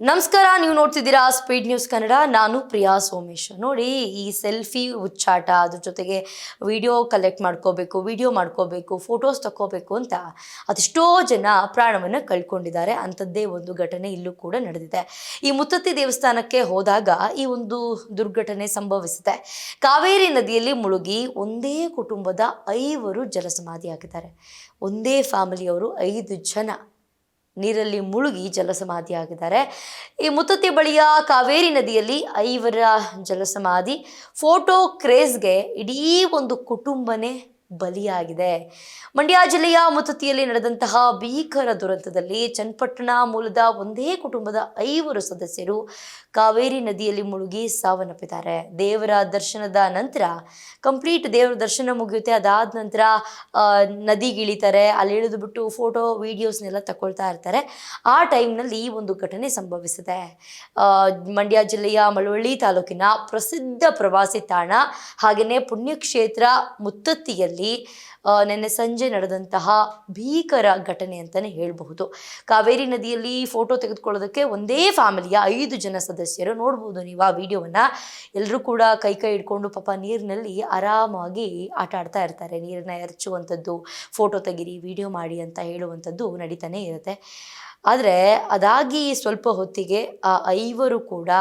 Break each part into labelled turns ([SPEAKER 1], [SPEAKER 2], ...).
[SPEAKER 1] ನಮಸ್ಕಾರ, ನೀವು ನೋಡ್ತಿದ್ದೀರಾ ಸ್ಪೀಡ್ ನ್ಯೂಸ್ ಕನ್ನಡ. ನಾನು ಪ್ರಿಯಾ ಸೋಮೇಶ್. ನೋಡಿ, ಈ ಸೆಲ್ಫಿ ಹುಚ್ಚಾಟ, ಅದ್ರ ಜೊತೆಗೆ ವಿಡಿಯೋ ಕಲೆಕ್ಟ್ ಮಾಡ್ಕೋಬೇಕು, ವಿಡಿಯೋ ಮಾಡ್ಕೋಬೇಕು, ಫೋಟೋಸ್ ತಗೋಬೇಕು ಅಂತ ಅದೆಷ್ಟೋ ಜನ ಪ್ರಾಣವನ್ನು ಕಳ್ಕೊಂಡಿದ್ದಾರೆ. ಅಂಥದ್ದೇ ಒಂದು ಘಟನೆ ಇಲ್ಲೂ ಕೂಡ ನಡೆದಿದೆ. ಈ ಮುತ್ತತ್ತಿ ದೇವಸ್ಥಾನಕ್ಕೆ ಹೋದಾಗ ಈ ಒಂದು ದುರ್ಘಟನೆ ಸಂಭವಿಸಿದೆ. ಕಾವೇರಿ ನದಿಯಲ್ಲಿ ಮುಳುಗಿ ಒಂದೇ ಕುಟುಂಬದ 5 ಜಲಸಮಾಧಿಯಾಗಿದ್ದಾರೆ. ಒಂದೇ ಫ್ಯಾಮಿಲಿಯವರು 5 ಜನ ನೀರಲ್ಲಿ ಮುಳುಗಿ ಜಲಸಮಾಧಿಯಾಗಿದ್ದಾರೆ. ಈ ಮುತ್ತತ್ತಿ ಬಳಿಯ ಕಾವೇರಿ ನದಿಯಲ್ಲಿ 5 ಜಲಸಮಾಧಿ ಫೋಟೋ ಕ್ರೇಜ್ಗೆ ಇಡೀ ಒಂದು ಕುಟುಂಬನೇ ಬಲಿಯಾಗಿದೆ. ಮಂಡ್ಯ ಜಿಲ್ಲೆಯ ಮುತ್ತತ್ತಿಯಲ್ಲಿ ನಡೆದಂತಹ ಭೀಕರ ದುರಂತದಲ್ಲಿ ಚನ್ನಪಟ್ಟಣ ಮೂಲದ ಒಂದೇ ಕುಟುಂಬದ 5 ಸದಸ್ಯರು ಕಾವೇರಿ ನದಿಯಲ್ಲಿ ಮುಳುಗಿ ಸಾವನ್ನಪ್ಪಿದ್ದಾರೆ. ದೇವರ ದರ್ಶನದ ನಂತರ ದೇವರ ದರ್ಶನ ಮುಗಿಯುತ್ತೆ. ಅದಾದ ನಂತರ ನದಿಗಿಳಿತಾರೆ. ಅಲ್ಲಿ ಇಳಿದು ಬಿಟ್ಟು ಫೋಟೋ ವಿಡಿಯೋಸ್ನೆಲ್ಲ ತಗೊಳ್ತಾ ಇರ್ತಾರೆ. ಆ ಟೈಮ್ನಲ್ಲಿ ಈ ಒಂದು ಘಟನೆ ಸಂಭವಿಸಿದೆ. ಮಂಡ್ಯ ಜಿಲ್ಲೆಯ ಮಳವಳ್ಳಿ ತಾಲೂಕಿನ ಪ್ರಸಿದ್ಧ ಪ್ರವಾಸಿ ತಾಣ ಹಾಗೆಯೇ ಪುಣ್ಯಕ್ಷೇತ್ರ ಮುತ್ತತ್ತಿಯಲ್ಲಿ ನಿನ್ನೆ ಸಂಜೆ ನಡೆದಂತಹ ಭೀಕರ ಘಟನೆ ಅಂತಲೇ ಹೇಳಬಹುದು. ಕಾವೇರಿ ನದಿಯಲ್ಲಿ ಫೋಟೋ ತೆಗೆದುಕೊಳ್ಳೋದಕ್ಕೆ ಒಂದೇ ಫ್ಯಾಮಿಲಿಯ 5 ಜನ ಸದಸ್ಯರು, ನೋಡ್ಬೋದು ನೀವು ಆ ವಿಡಿಯೋವನ್ನು. ಎಲ್ಲರೂ ಕೂಡ ಕೈ ಹಿಡ್ಕೊಂಡು ಪಾಪ ನೀರಿನಲ್ಲಿ ಆರಾಮಾಗಿ ಆಟ ಆಡ್ತಾ ಇರ್ತಾರೆ. ನೀರನ್ನ ಎರಚುವಂಥದ್ದು, ಫೋಟೋ ತೆಗೀರಿ, ವಿಡಿಯೋ ಮಾಡಿ ಅಂತ ಹೇಳುವಂಥದ್ದು ನಡೀತಾನೆ ಇರುತ್ತೆ. ಆದರೆ ಅದಾಗಿ ಸ್ವಲ್ಪ ಹೊತ್ತಿಗೆ ಆ 5 ಕೂಡ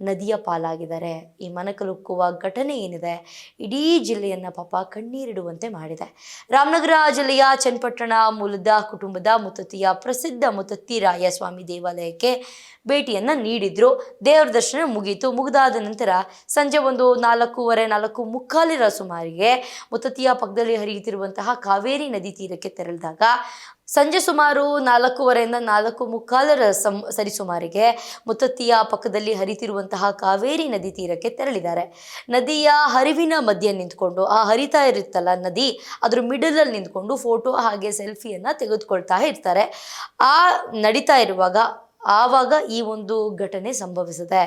[SPEAKER 1] ನದಿಯ ಪಾಲಾಗಿದ್ದಾರೆ. ಈ ಮನಕಲುಕ್ಕುವ ಘಟನೆ ಏನಿದೆ ಇಡೀ ಜಿಲ್ಲೆಯನ್ನು ಪಾಪ ಕಣ್ಣೀರಿಡುವಂತೆ ಮಾಡಿದೆ. ರಾಮನಗರ ಜಿಲ್ಲೆಯ ಚನ್ನಪಟ್ಟಣ ಮೂಲದ ಕುಟುಂಬದ ಮುತ್ತತ್ತಿಯ ಪ್ರಸಿದ್ಧ ಮುತ್ತತ್ತಿ ರಾಯಸ್ವಾಮಿ ದೇವಾಲಯಕ್ಕೆ ಭೇಟಿಯನ್ನು ನೀಡಿದ್ರು. ದೇವರ ದರ್ಶನ ಮುಗಿದಾದ ನಂತರ ಸಂಜೆ ಒಂದು 4:45 ಸುಮಾರಿಗೆ ಮುತ್ತತ್ತಿಯ ಪಕ್ಕದಲ್ಲಿ ಹರಿಯುತ್ತಿರುವಂತಹ ಕಾವೇರಿ ನದಿ ತೀರಕ್ಕೆ ತೆರಳಿದಾಗ ಸಂಜೆ ಸುಮಾರು 4:15 4:45 ಸರಿಸುಮಾರಿಗೆ ಮುತ್ತತ್ತಿಯ ಪಕ್ಕದಲ್ಲಿ ಹರಿತಿರುವಂತಹ ಕಾವೇರಿ ನದಿ ತೀರಕ್ಕೆ ತೆರಳಿದ್ದಾರೆ. ನದಿಯ ಹರಿವಿನ ಮಧ್ಯೆ ನಿಂತ್ಕೊಂಡು, ಆ ಹರಿತಾ ಇರುತ್ತಲ್ಲ ನದಿ, ಅದ್ರ ಮಿಡಲಲ್ಲಿ ನಿಂತ್ಕೊಂಡು ಫೋಟೋ ಹಾಗೆ ಸೆಲ್ಫಿಯನ್ನು ತೆಗೆದುಕೊಳ್ತಾ ಇರ್ತಾರೆ. ಆ ನಡೀತಾ ಇರುವಾಗ ಆವಾಗ ಈ ಒಂದು ಘಟನೆ ಸಂಭವಿಸಿದೆ.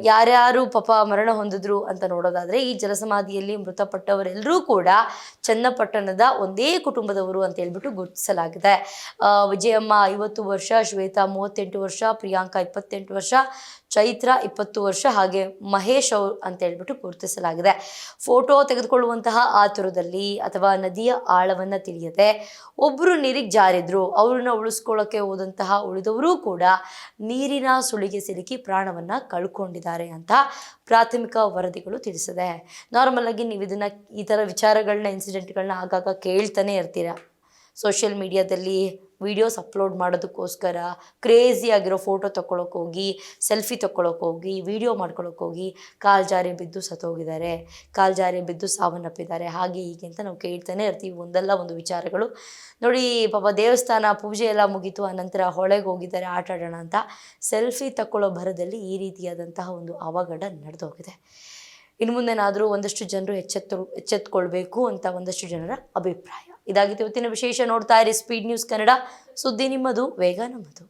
[SPEAKER 1] ಯಾರ್ಯಾರು ಪಾಪ ಮರಣ ಹೊಂದಿದ್ರು ಅಂತ ನೋಡೋದಾದರೆ ಈ ಜಲಸಮಾಧಿಯಲ್ಲಿ ಮೃತಪಟ್ಟವರೆಲ್ಲರೂ ಕೂಡ ಚನ್ನಪಟ್ಟಣದ ಒಂದೇ ಕುಟುಂಬದವರು ಅಂತ ಹೇಳ್ಬಿಟ್ಟು ಗುರುತಿಸಲಾಗಿದೆ. ವಿಜಯಮ್ಮ 50 ವರ್ಷ, ಶ್ವೇತಾ 38 ವರ್ಷ, ಪ್ರಿಯಾಂಕಾ 28 ವರ್ಷ, ಚೈತ್ರ 20 ವರ್ಷ, ಹಾಗೆ ಮಹೇಶ್ ಅವರು ಅಂತ ಹೇಳ್ಬಿಟ್ಟು ಗುರುತಿಸಲಾಗಿದೆ. ಫೋಟೋ ತೆಗೆದುಕೊಳ್ಳುವಂತಹ ಆತುರದಲ್ಲಿ ಅಥವಾ ನದಿಯ ಆಳವನ್ನು ತಿಳಿಯದೆ ಒಬ್ಬರು ನೀರಿಗೆ ಜಾರಿದ್ರು. ಅವ್ರನ್ನ ಉಳಿಸ್ಕೊಳ್ಳೋಕ್ಕೆ ಹೋದಂತಹ ಉಳಿದವರು ಕೂಡ ನೀರಿನ ಸುಳಿಗೆ ಸಿಲುಕಿ ಪ್ರಾಣವನ್ನು ಕಳ್ಕೊಂಡಿದ್ದಾರೆ ಅಂತ ಪ್ರಾಥಮಿಕ ವರದಿಗಳು ತಿಳಿಸಿದೆ. ನಾರ್ಮಲ್ ಆಗಿ ನೀವು ಈ ಥರ ವಿಚಾರಗಳನ್ನ, ಇನ್ಸಿಡೆಂಟ್ಗಳನ್ನ ಆಗಾಗ ಕೇಳ್ತಾನೆ ಇರ್ತೀರ. ಸೋಷಿಯಲ್ ಮೀಡಿಯಾದಲ್ಲಿ ವಿಡಿಯೋಸ್ ಅಪ್ಲೋಡ್ ಮಾಡೋದಕ್ಕೋಸ್ಕರ ಕ್ರೇಜಿ ಆಗಿರೋ ಫೋಟೋ ತೊಗೊಳಕ್ಕೆ ಹೋಗಿ, ಸೆಲ್ಫಿ ತೊಗೊಳಕ್ಕೆ ಹೋಗಿ, ವಿಡಿಯೋ ಮಾಡ್ಕೊಳಕ್ಕೆ ಹೋಗಿ ಕಾಲು ಜಾರಿ ಬಿದ್ದು ಸತ್ತೋಗಿದ್ದಾರೆ, ಕಾಲು ಜಾರಿ ಬಿದ್ದು ಸಾವನ್ನಪ್ಪಿದ್ದಾರೆ, ಹಾಗೆ ಹೀಗೆ ಅಂತ ನಾವು ಕೇಳ್ತಾನೆ ಇರ್ತೀವಿ ಒಂದಲ್ಲ ಒಂದು ವಿಚಾರಗಳು. ನೋಡಿ, ಪಾಪ ದೇವಸ್ಥಾನ ಪೂಜೆ ಎಲ್ಲ ಮುಗೀತು, ಆನಂತರ ಹೊಳೆಗೆ ಹೋಗಿದ್ದಾರೆ ಆಟ ಆಡೋಣ ಅಂತ. ಸೆಲ್ಫಿ ತಗೊಳ್ಳೋ ಭರದಲ್ಲಿ ಈ ರೀತಿಯಾದಂತಹ ಒಂದು ಅವಘಡ ನಡೆದೋಗಿದೆ. ಇನ್ನು ಮುಂದೆನಾದರೂ ಒಂದಷ್ಟು ಜನರು ಎಚ್ಚೆತ್ತುಕೊಳ್ಬೇಕು ಅಂತ ಒಂದಷ್ಟು ಜನರ ಅಭಿಪ್ರಾಯ. ಇದಾಗಿತ್ತು ಇವತ್ತಿನ ವಿಶೇಷ. ನೋಡ್ತಾ ಇರಿ ಸ್ಪೀಡ್ ನ್ಯೂಸ್ ಕನ್ನಡ. ಸುದ್ದಿ ನಿಮ್ಮದು, ವೇಗ ನಮ್ಮದು.